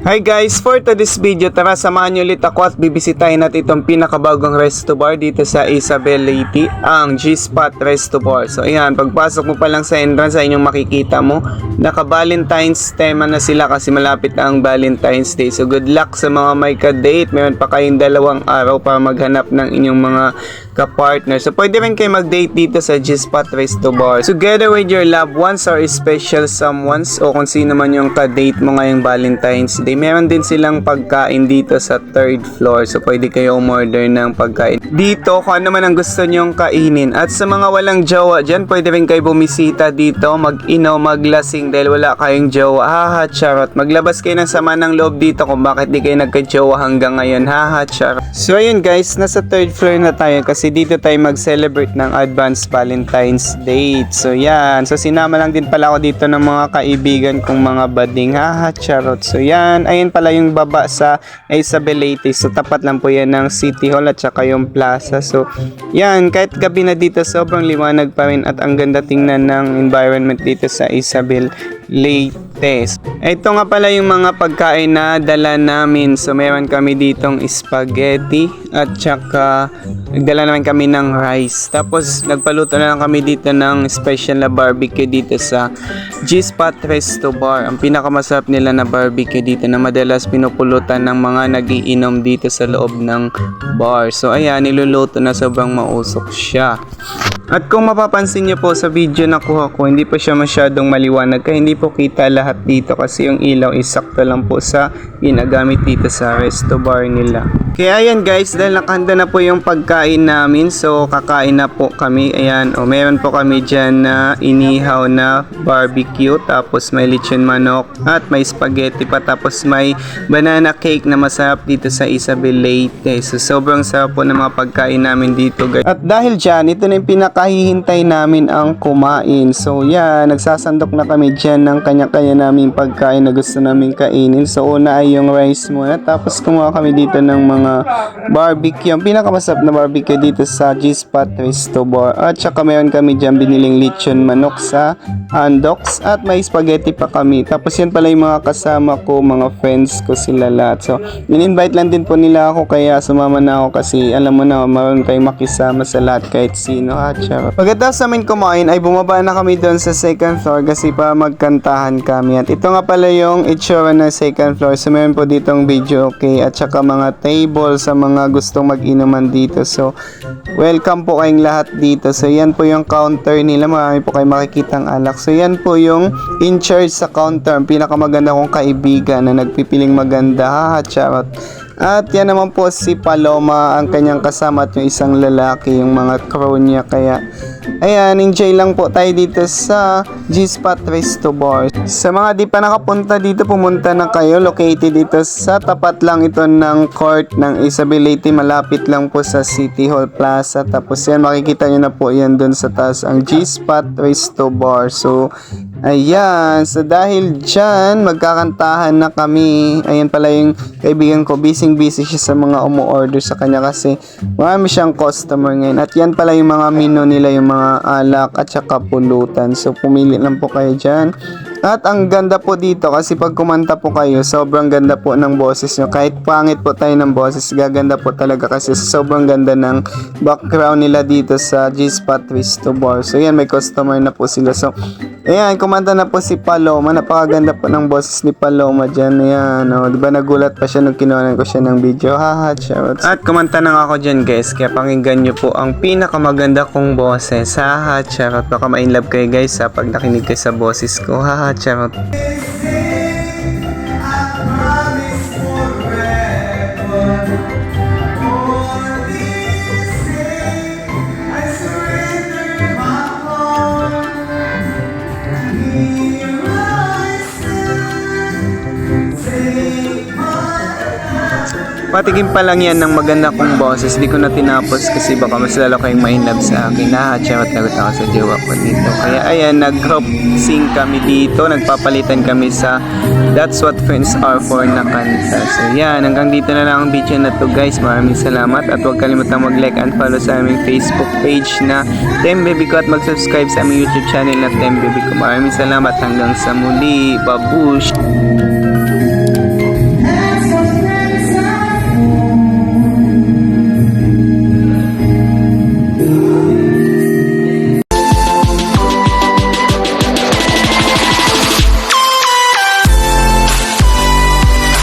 Hi guys, for today's video, tara samahan nyo ulit ako at bibisitahin natin itong pinakabagong resto bar dito sa Isabel Leyte, ang G-Spot Resto Bar. So ayan, pagpasok mo pa lang sa entrance, sa inyong makikita mo, naka-Valentine's tema na sila kasi malapit ang Valentine's Day. So good luck sa mga may ka-date, meron pa kayong 2 araw para maghanap ng inyong mga ka-partner. So pwede rin kayo mag-date dito sa G-Spot Resto Bar together with your loved ones or special someones o kung sino man yung ka-date mo ngayong Valentine's Day. Meron din silang pagkain dito sa 3rd floor. So pwede kayo umorder ng pagkain dito kung ano man ang gusto nyong kainin. At sa mga walang jowa dyan, pwede rin kayo bumisita dito, mag-inom, maglasing dahil wala kayong jowa. Haha, charot. Maglabas kayo ng sama ng loob dito kung bakit di kayo nagka-jowa hanggang ngayon. Haha, charot. So ayun guys, nasa 3rd floor na tayo kasi dito tayo mag-celebrate ng advanced Valentine's Day. So yan. So sinama lang din pala ako dito ng mga kaibigan kong mga bading. Haha, charot. So yan. Ayun pala yung baba sa Isabel Leyte. So tapat lang po yan ng City Hall at saka yung plaza. So yan. Kahit gabi na dito, sobrang liwanag pa rin at ang ganda tingnan ng environment dito sa Isabel Leyte. Ito nga pala yung mga pagkain na dala namin. So meron kami ditong spaghetti at saka nagdala naman kami ng rice. Tapos nagpaluto na lang kami dito ng special na barbecue dito sa G-Spot Resto Bar. Ang pinakamasarap nila na barbecue dito na madalas pinupulutan ng mga nagiinom dito sa loob ng bar. So ayan, niluluto na sobrang mausok siya. At kung mapapansin niyo po sa video na kuha ko, hindi po siya masyadong maliwanag kaya hindi po kita lahat dito kasi yung ilaw is sakto lang po sa ginagamit dito sa resto bar nila. Kaya ayan guys, dahil nakahanda na po yung pagkain namin, so kakain na po kami. Ayan, meron po kami dyan na inihaw na barbecue, tapos may lechon manok at may spaghetti pa, tapos may banana cake na masarap dito sa Isabel Leyte. So sobrang sarap po ng mga pagkain namin dito guys. At dahil dyan, ito na yung pinakahihintay namin ang kumain. So yan, nagsasandok na kami dyan ng kanya-kanya naming pagkain na gusto namin kainin. So una ay yung rice muna, tapos kumuha kami dito ng mga barbecue. Ang pinakamasarap na barbecue dito sa G-Spot Resto Bar. At saka mayroon kami dyan biniling lechon manok sa Andox at may spaghetti pa kami. Tapos yan pala yung mga kasama ko, mga friends ko sila lahat. So in-invite lang din po nila ako kaya sumama na ako kasi alam mo na maroon tayong makisama sa lahat kahit sino. Pagkatapos namin kumain ay bumaba na kami doon sa 2nd floor kasi para magkantahan kami. At ito nga pala yung itsura ng 2nd floor. So meron po ditong video okay at saka mga table sa mga gustong mag-inuman dito. So welcome po kayong lahat dito. So yan po yung counter nila. Marami po kayong makikitang alak. So yan po yung in charge sa counter. Ang pinakamaganda kong kaibigan na nagpipiling maganda. Haha, charot. At yan naman po si Paloma, ang kanyang kasama at yung isang lalaki, yung mga crew niya. Kaya ayan, enjoy lang po tayo dito sa G-Spot Resto Bar. Sa mga di pa nakapunta dito, pumunta na kayo. Located dito sa tapat lang ito ng court ng Isabel Leyte. Malapit lang po sa City Hall Plaza. Tapos yan, makikita nyo na po yan dun sa taas, ang G-Spot Resto Bar. So ayan, so dahil dyan magkakantahan na kami. Ayan pala yung kaibigan ko, busy siya sa mga umu-order sa kanya kasi marami siyang customer ngayon. At yan pala yung mga menu nila, yung mga alak at saka pulutan. So pumili lang po kayo dyan. At ang ganda po dito kasi pag kumanta po kayo, sobrang ganda po ng boses nyo. Kahit pangit po tayo ng boses, gaganda po talaga kasi sobrang ganda ng background nila dito sa G-Spot Resto Bar. So yan, may customer na po sila. So ayan, kumanta na po si Paloma. Napakaganda po ng boses ni Paloma dyan. Ayan, diba nagulat pa siya nung kinuhanan ko siya ng video. Haha, charot. At kumanta na nga ako dyan guys, kaya pakinggan nyo po ang pinakamaganda kong boses. Haha, charot. Baka ma-inlove kayo guys pag nakinig kayo sa boses ko. Haha, charot. Patigim pa lang yan ng maganda kong boses. Di ko na tinapos kasi baka mas lalo kayong ma-inlove sa akin. Charot, nagot ako sa jowa ko dito. Kaya ayan, nag-group sing kami dito. Nagpapalitan kami sa That's What Friends Are For na kanta. So yan, hanggang dito na lang ang video na to guys. Maraming salamat at huwag kalimutang mag-like and follow sa aming Facebook page na Tembaby ko at mag-subscribe sa aming YouTube channel na Tembaby ko. Maraming salamat, hanggang sa muli. Babush!